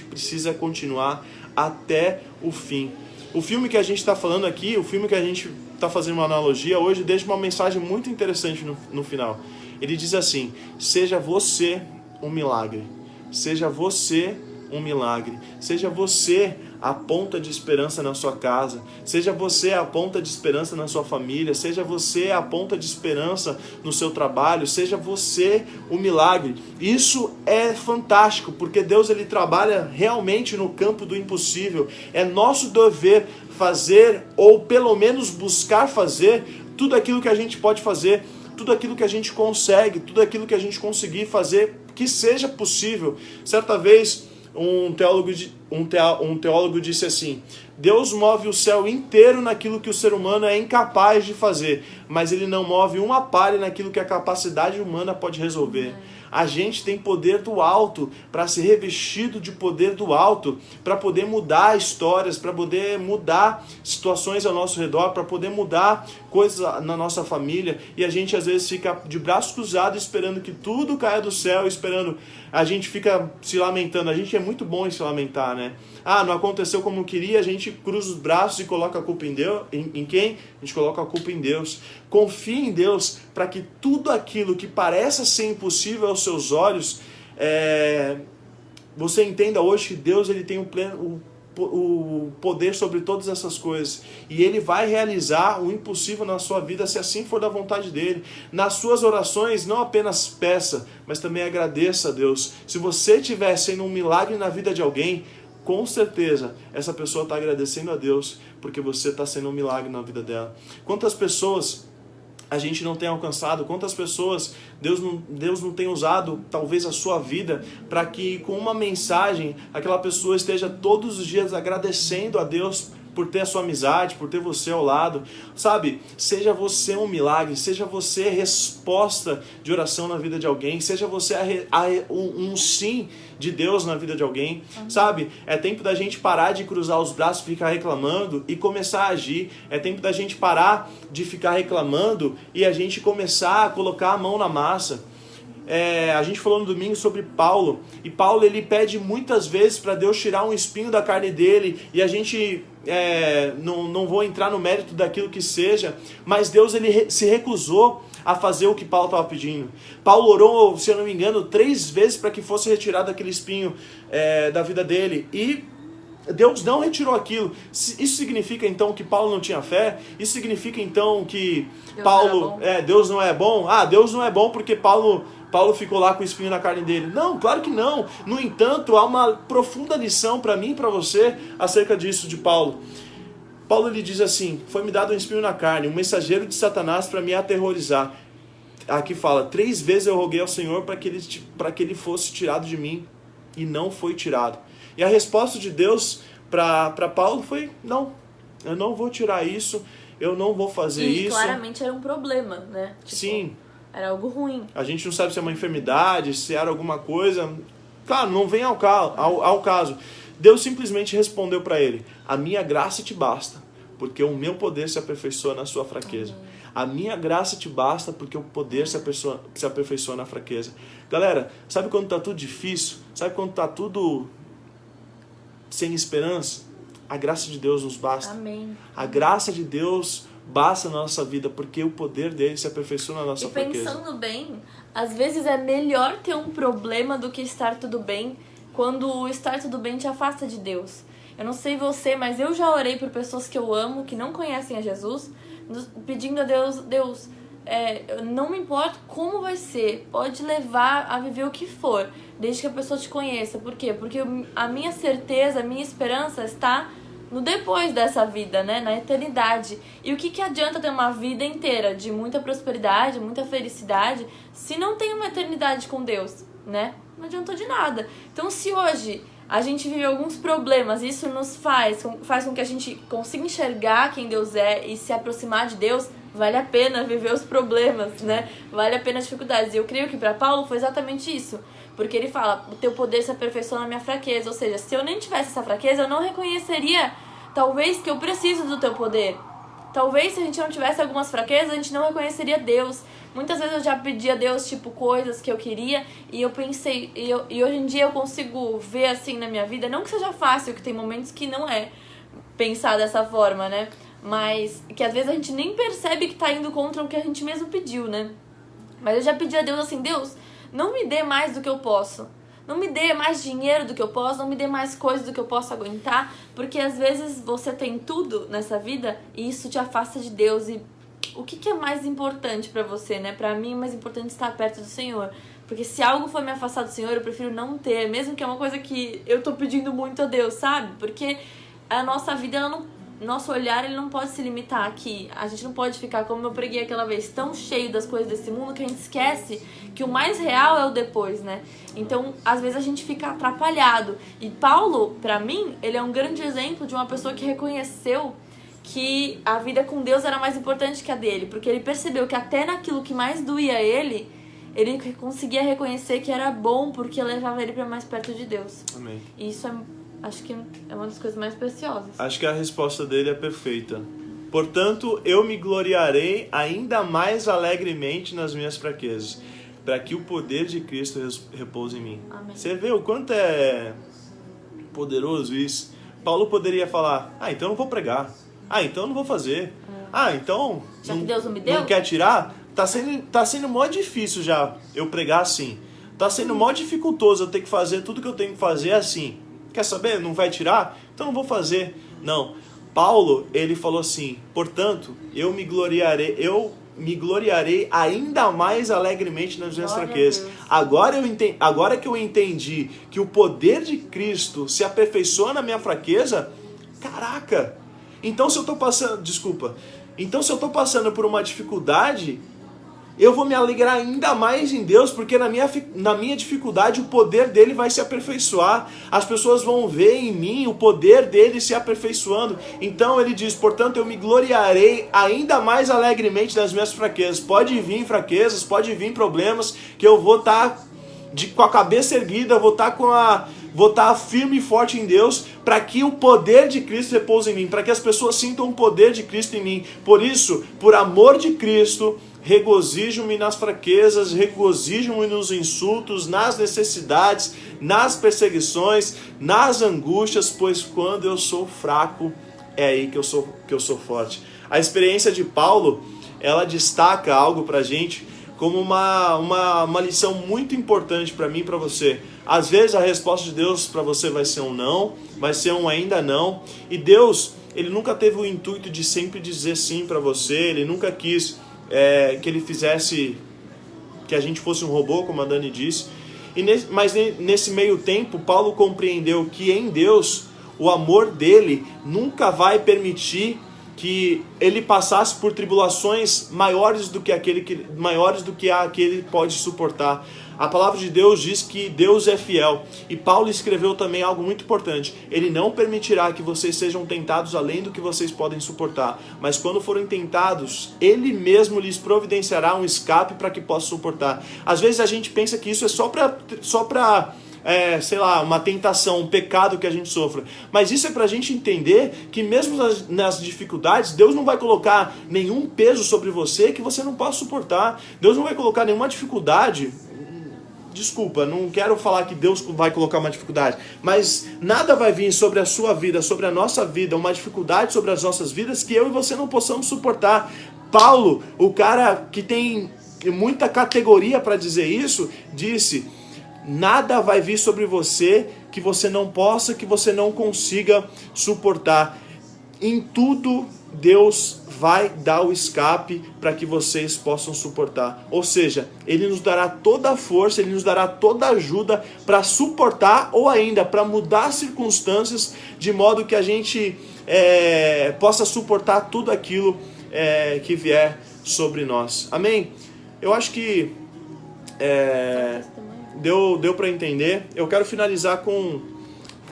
[SPEAKER 1] precisa continuar até o fim. O filme que a gente está falando aqui, o filme que a gente está fazendo uma analogia hoje, deixa uma mensagem muito interessante no final. Ele diz assim: seja você um milagre, seja você um milagre, seja você a ponta de esperança na sua casa, seja você a ponta de esperança na sua família, seja você a ponta de esperança no seu trabalho, seja você o milagre. Isso é fantástico, porque Deus, Ele trabalha realmente no campo do impossível. É nosso dever fazer, ou pelo menos buscar fazer, tudo aquilo que a gente pode fazer, tudo aquilo que a gente consegue, tudo aquilo que a gente conseguir fazer, que seja possível. Certa vez, um teólogo disse assim: Deus move o céu inteiro naquilo que o ser humano é incapaz de fazer, mas Ele não move uma palha naquilo que a capacidade humana pode resolver. A gente tem poder do alto para ser revestido de poder do alto, para poder mudar histórias, para poder mudar situações ao nosso redor, para poder mudar coisas na nossa família. E a gente às vezes fica de braços cruzados esperando que tudo caia do céu, a gente fica se lamentando. A gente é muito bom em se lamentar, né? Não aconteceu como queria, a gente cruza os braços e coloca a culpa em Deus. Em quem? A gente coloca a culpa em Deus. Confie em Deus para que tudo aquilo que parece ser impossível aos seus olhos você entenda hoje que Deus ele tem o poder sobre todas essas coisas. E Ele vai realizar o impossível na sua vida, se assim for da vontade dEle. Nas suas orações, não apenas peça, mas também agradeça a Deus. Se você estiver sendo um milagre na vida de alguém, com certeza essa pessoa está agradecendo a Deus, porque você está sendo um milagre na vida dela. Quantas pessoas a gente não tem alcançado, quantas pessoas Deus não tem usado, talvez a sua vida, para que com uma mensagem, aquela pessoa esteja todos os dias agradecendo a Deus por ter a sua amizade, por ter você ao lado, sabe? Seja você um milagre, seja você resposta de oração na vida de alguém, seja você um sim de Deus na vida de alguém, sabe? É tempo da gente parar de cruzar os braços e ficar reclamando e começar a agir. É tempo da gente parar de ficar reclamando e a gente começar a colocar a mão na massa. A gente falou no domingo sobre Paulo, e Paulo ele pede muitas vezes para Deus tirar um espinho da carne dele, e a gente não vou entrar no mérito daquilo que seja, mas Deus ele se recusou a fazer o que Paulo estava pedindo. Paulo orou, se eu não me engano, 3 vezes para que fosse retirado aquele espinho da vida dele, e Deus não retirou aquilo. Isso significa então que Paulo não tinha fé? Isso significa então que Deus não é bom? Deus não é bom porque Paulo ficou lá com o espinho na carne dele. Não, claro que não. No entanto, há uma profunda lição para mim e para você acerca disso de Paulo. Paulo ele diz assim: foi-me dado um espinho na carne, um mensageiro de Satanás para me aterrorizar. Aqui fala: 3 vezes eu roguei ao Senhor para que ele fosse tirado de mim, e não foi tirado. E a resposta de Deus para Paulo foi: não, eu não vou tirar isso, eu não vou fazer isso.
[SPEAKER 2] E claramente era um problema, né?
[SPEAKER 1] Sim.
[SPEAKER 2] Era algo ruim.
[SPEAKER 1] A gente não sabe se é uma enfermidade, se era alguma coisa. Claro, não vem ao caso. Deus simplesmente respondeu para ele: a minha graça te basta, porque o meu poder se aperfeiçoa na sua fraqueza. A minha graça te basta, porque o poder se aperfeiçoa na fraqueza. Galera, sabe quando tá tudo difícil? Sabe quando tá tudo sem esperança? A graça de Deus nos basta.
[SPEAKER 2] Amém.
[SPEAKER 1] A graça de Deus basta na nossa vida, porque o poder dele se aperfeiçoa na nossa fraqueza.
[SPEAKER 2] E pensando bem, às vezes é melhor ter um problema do que estar tudo bem, quando o estar tudo bem te afasta de Deus. Eu não sei você, mas eu já orei por pessoas que eu amo, que não conhecem a Jesus, pedindo a Deus, não me importa como vai ser, pode levar a viver o que for, desde que a pessoa te conheça. Por quê? Porque a minha certeza, a minha esperança está no depois dessa vida, né? Na eternidade. E o que adianta ter uma vida inteira de muita prosperidade, muita felicidade, se não tem uma eternidade com Deus, né? Não adiantou de nada. Então, se hoje a gente vive alguns problemas, isso nos faz com que a gente consiga enxergar quem Deus é e se aproximar de Deus, vale a pena viver os problemas, né? Vale a pena as dificuldades. E eu creio que para Paulo foi exatamente isso. Porque ele fala: o teu poder se aperfeiçoa na minha fraqueza. Ou seja, se eu nem tivesse essa fraqueza, eu não reconheceria, talvez, que eu preciso do teu poder. Talvez, se a gente não tivesse algumas fraquezas, a gente não reconheceria Deus. Muitas vezes eu já pedi a Deus, coisas que eu queria, e eu pensei, e hoje em dia eu consigo ver assim na minha vida, não que seja fácil, que tem momentos que não é pensar dessa forma, né? Mas que às vezes a gente nem percebe que tá indo contra o que a gente mesmo pediu, né? Mas eu já pedi a Deus assim: Deus, não me dê mais do que eu posso. Não me dê mais dinheiro do que eu posso, não me dê mais coisas do que eu posso aguentar, porque às vezes você tem tudo nessa vida e isso te afasta de Deus. E o que é mais importante pra você, né? Pra mim é mais importante estar perto do Senhor. Porque se algo for me afastar do Senhor, eu prefiro não ter, mesmo que é uma coisa que eu tô pedindo muito a Deus, sabe? Porque a nossa vida, nosso olhar, ele não pode se limitar aqui. A gente não pode ficar, como eu preguei aquela vez, tão cheio das coisas desse mundo que a gente esquece que o mais real é o depois, né? Então, às vezes a gente fica atrapalhado. E Paulo, pra mim, ele é um grande exemplo de uma pessoa que reconheceu que a vida com Deus era mais importante que a dele, porque ele percebeu que até naquilo que mais doía ele conseguia reconhecer que era bom, porque levava ele pra mais perto de Deus.
[SPEAKER 1] Amém.
[SPEAKER 2] E isso acho que é uma das coisas mais preciosas.
[SPEAKER 1] Acho que a resposta dele é perfeita. Portanto, eu me gloriarei ainda mais alegremente nas minhas fraquezas, para que o poder de Cristo repouse em mim.
[SPEAKER 2] Amém.
[SPEAKER 1] Você vê o quanto é poderoso isso? Paulo poderia falar: então eu não vou pregar. Então eu não vou fazer. Então...
[SPEAKER 2] Já que Deus não me deu?
[SPEAKER 1] Não quer tirar? Tá sendo mó difícil já eu pregar assim. Tá sendo mó dificultoso eu ter que fazer tudo que eu tenho que fazer assim. Quer saber? Não vai tirar? Então não vou fazer. Não. Paulo, ele falou assim: portanto, eu me gloriarei ainda mais alegremente nas minhas fraquezas. Agora que eu entendi que o poder de Cristo se aperfeiçoa na minha fraqueza, caraca! Então se eu tô passando por uma dificuldade, eu vou me alegrar ainda mais em Deus, porque na minha dificuldade o poder dele vai se aperfeiçoar. As pessoas vão ver em mim o poder dele se aperfeiçoando. Então ele diz: portanto, eu me gloriarei ainda mais alegremente nas minhas fraquezas. Pode vir fraquezas, pode vir problemas, que eu vou estar com a cabeça erguida, vou estar firme e forte em Deus, para que o poder de Cristo repouse em mim, para que as pessoas sintam o poder de Cristo em mim. Por isso, por amor de Cristo, regozijo-me nas fraquezas, regozijo-me nos insultos, nas necessidades, nas perseguições, nas angústias, pois quando eu sou fraco, é aí que eu sou forte. A experiência de Paulo, ela destaca algo pra gente como uma lição muito importante para mim e para você. Às vezes a resposta de Deus para você vai ser um não, vai ser um ainda não, e Deus, ele nunca teve o intuito de sempre dizer sim para você, ele nunca quis que ele fizesse, que a gente fosse um robô, como a Dani disse. Mas nesse meio tempo, Paulo compreendeu que em Deus, o amor dele nunca vai permitir que ele passasse por tribulações maiores do que aquele pode suportar. A palavra de Deus diz que Deus é fiel. E Paulo escreveu também algo muito importante. Ele não permitirá que vocês sejam tentados além do que vocês podem suportar. Mas quando forem tentados, Ele mesmo lhes providenciará um escape para que possam suportar. Às vezes a gente pensa que isso é só para uma tentação, um pecado que a gente sofra. Mas isso é pra gente entender que mesmo nas dificuldades, Deus não vai colocar nenhum peso sobre você que você não possa suportar. Deus não vai colocar nenhuma dificuldade. Desculpa, não quero falar que Deus vai colocar uma dificuldade, mas nada vai vir sobre a sua vida, sobre a nossa vida, uma dificuldade sobre as nossas vidas que eu e você não possamos suportar. Paulo, o cara que tem muita categoria para dizer isso, disse: nada vai vir sobre você que você não possa, que você não consiga suportar. Em tudo, Deus vai dar o escape para que vocês possam suportar. Ou seja, Ele nos dará toda a força, Ele nos dará toda a ajuda para suportar, ou ainda para mudar circunstâncias, de modo que a gente possa suportar tudo aquilo que vier sobre nós. Amém? Eu acho que deu para entender. Eu quero finalizar com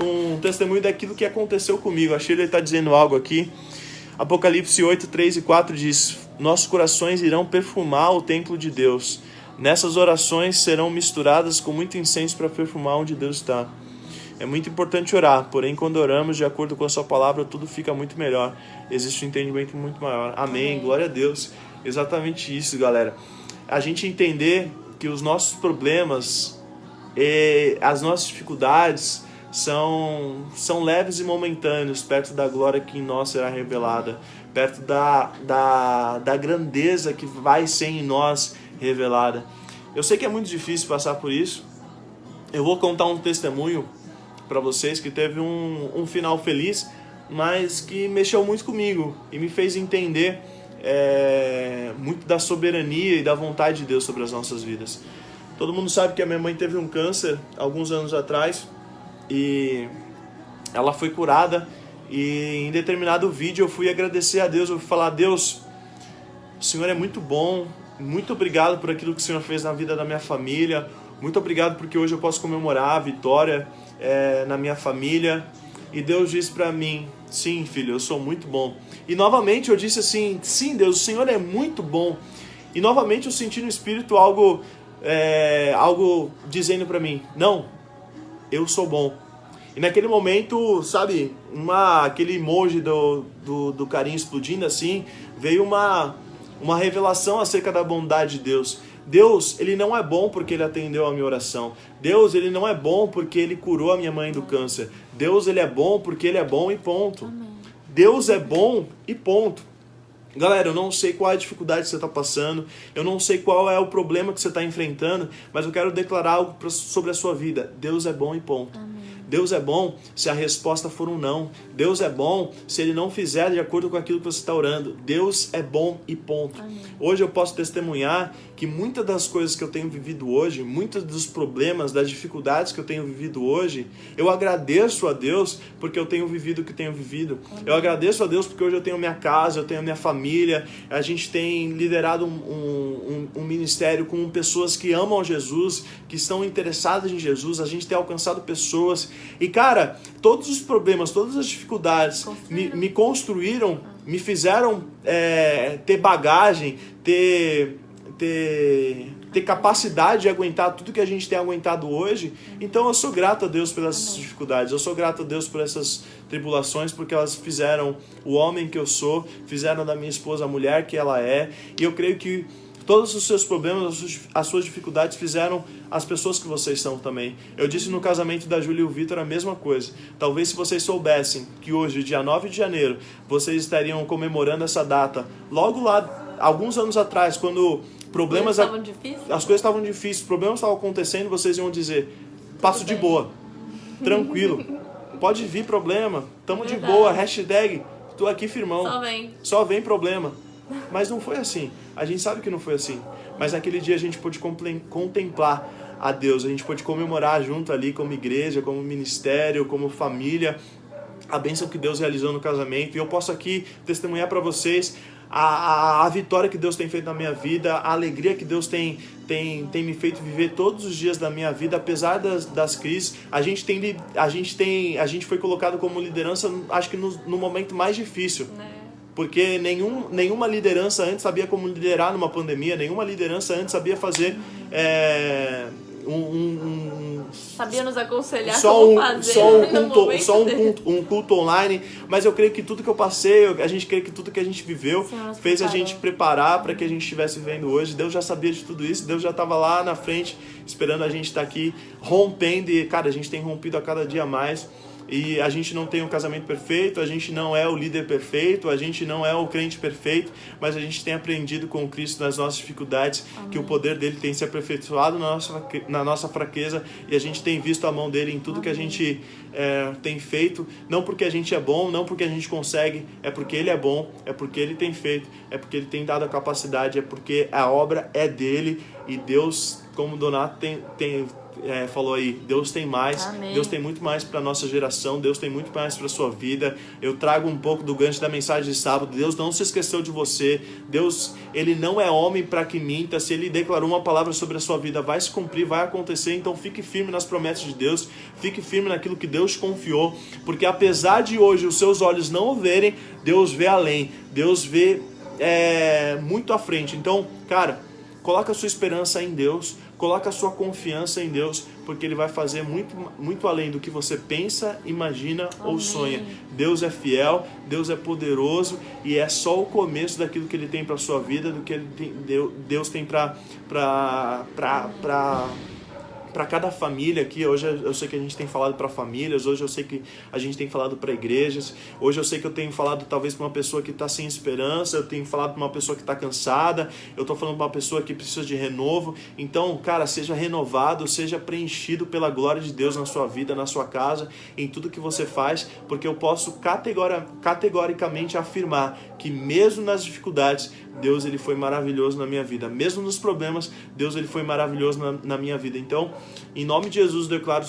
[SPEAKER 1] um testemunho daquilo que aconteceu comigo. A Sheila está dizendo algo aqui. Apocalipse 8, 3 e 4 diz: nossos corações irão perfumar o templo de Deus. Nessas orações serão misturadas com muito incenso para perfumar onde Deus está. É muito importante orar, porém quando oramos de acordo com a sua palavra, tudo fica muito melhor. Existe um entendimento muito maior. Amém. Glória a Deus. Exatamente isso, galera. A gente entender que os nossos problemas, as nossas dificuldades são leves e momentâneos perto da glória que em nós será revelada, perto da grandeza que vai ser em nós revelada. Eu sei que é muito difícil passar por isso. Eu vou contar um testemunho para vocês que teve um final feliz, mas que mexeu muito comigo e me fez entender muito da soberania e da vontade de Deus sobre as nossas vidas. Todo mundo sabe que a minha mãe teve um câncer alguns anos atrás e ela foi curada, e em determinado vídeo eu fui agradecer a Deus, eu fui falar: Deus, o Senhor é muito bom, muito obrigado por aquilo que o Senhor fez na vida da minha família, muito obrigado porque hoje eu posso comemorar a vitória na minha família. E Deus disse para mim: sim, filho, eu sou muito bom. E novamente eu disse assim: sim, Deus, o Senhor é muito bom. E novamente eu senti no Espírito algo dizendo para mim: não, eu sou bom. E naquele momento, sabe, aquele emoji do carinho explodindo assim, veio uma revelação acerca da bondade de Deus. Deus, Ele não é bom porque Ele atendeu a minha oração. Deus, Ele não é bom porque Ele curou a minha mãe do câncer. Deus, Ele é bom porque Ele é bom e ponto. Amém. Deus é bom e ponto. Galera, eu não sei qual é a dificuldade que você está passando, eu não sei qual é o problema que você está enfrentando, mas eu quero declarar algo sobre a sua vida. Deus é bom e ponto.
[SPEAKER 2] Amém.
[SPEAKER 1] Deus é bom se a resposta for um não. Deus é bom se Ele não fizer de acordo com aquilo que você está orando. Deus é bom e ponto.
[SPEAKER 2] Amém.
[SPEAKER 1] Hoje eu posso testemunhar que muitas das coisas que eu tenho vivido hoje, muitos dos problemas, das dificuldades que eu tenho vivido hoje, eu agradeço a Deus porque eu tenho vivido o que tenho vivido.
[SPEAKER 2] Amém.
[SPEAKER 1] Eu agradeço a Deus porque hoje eu tenho minha casa, eu tenho minha família, a gente tem liderado um ministério com pessoas que amam Jesus, que estão interessadas em Jesus, a gente tem alcançado pessoas. E cara, todos os problemas, todas as dificuldades me construíram, me fizeram ter bagagem, ter capacidade de aguentar tudo que a gente tem aguentado hoje. Então eu sou grato a Deus pelas dificuldades, eu sou grato a Deus por essas tribulações, porque elas fizeram o homem que eu sou, fizeram da minha esposa a mulher que ela é, e eu creio que todos os seus problemas, as suas dificuldades fizeram as pessoas que vocês são também. Eu disse no casamento da Júlia e o Vitor a mesma coisa. Talvez se vocês soubessem que hoje, dia 9 de janeiro, vocês estariam comemorando essa data, logo lá, alguns anos atrás, quando problemas...
[SPEAKER 2] As coisas
[SPEAKER 1] estavam difíceis, problemas estavam acontecendo, vocês iam dizer, passo de boa, tranquilo, pode vir problema, tamo de boa, hashtag, tô aqui firmão. Só vem problema. Mas não foi assim. A gente sabe que não foi assim. Mas naquele dia a gente pôde contemplar a Deus. A gente pôde comemorar junto ali como igreja, como ministério, como família, a bênção que Deus realizou no casamento. E eu posso aqui testemunhar para vocês a vitória que Deus tem feito na minha vida, a alegria que Deus tem me feito viver todos os dias da minha vida, apesar das crises. A gente foi colocado como liderança, acho que no momento mais difícil. Porque nenhuma liderança antes sabia como liderar numa pandemia, nenhuma liderança antes sabia fazer
[SPEAKER 2] sabia nos aconselhar como fazer
[SPEAKER 1] um culto online. Mas eu creio que tudo que eu passei, a gente crê que tudo que a gente viveu fez a gente preparar para que a gente estivesse vivendo hoje. Deus já sabia de tudo isso, Deus já estava lá na frente esperando a gente estar aqui rompendo. E cara, a gente tem rompido a cada dia mais. E a gente não tem um casamento perfeito, a gente não é o líder perfeito, a gente não é o crente perfeito, mas a gente tem aprendido com Cristo nas nossas dificuldades. Amém. Que o poder dele tem se aperfeiçoado na nossa fraqueza, e a gente tem visto a mão dele em tudo. Amém. Que a gente tem feito, não porque a gente é bom, não porque a gente consegue, é porque ele é bom, é porque ele tem feito, é porque ele tem dado a capacidade, é porque a obra é dele, e Deus, como Donato falou aí, Deus tem mais. Amém. Deus tem muito mais para nossa geração, Deus tem muito mais para sua vida. Eu trago um pouco do gancho da mensagem de sábado. Deus não se esqueceu de você. Deus, ele não é homem para que minta. Se ele declarou uma palavra sobre a sua vida, vai se cumprir, vai acontecer. Então fique firme nas promessas de Deus, fique firme naquilo que Deus confiou, porque apesar de hoje os seus olhos não o verem, Deus vê além, Deus vê muito à frente. Então, cara, coloca a sua esperança em Deus, coloca a sua confiança em Deus, porque Ele vai fazer muito, muito além do que você pensa, imagina. Amém. Ou sonha. Deus é fiel, Deus é poderoso, e é só o começo daquilo que Ele tem para a sua vida, do que Deus tem para cada família aqui. Hoje eu sei que a gente tem falado para famílias, hoje eu sei que a gente tem falado para igrejas, hoje eu sei que eu tenho falado talvez para uma pessoa que está sem esperança, eu tenho falado para uma pessoa que está cansada, eu estou falando para uma pessoa que precisa de renovo. Então, cara, seja renovado, seja preenchido pela glória de Deus na sua vida, na sua casa, em tudo que você faz, porque eu posso categoricamente afirmar que mesmo nas dificuldades, Deus ele foi maravilhoso na minha vida. Mesmo nos problemas, Deus ele foi maravilhoso na minha vida. Então, em nome de Jesus, eu declaro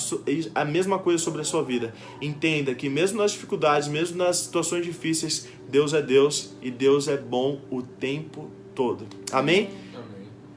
[SPEAKER 1] a mesma coisa sobre a sua vida. Entenda que mesmo nas dificuldades, mesmo nas situações difíceis, Deus é Deus, e Deus é bom o tempo todo. Amém?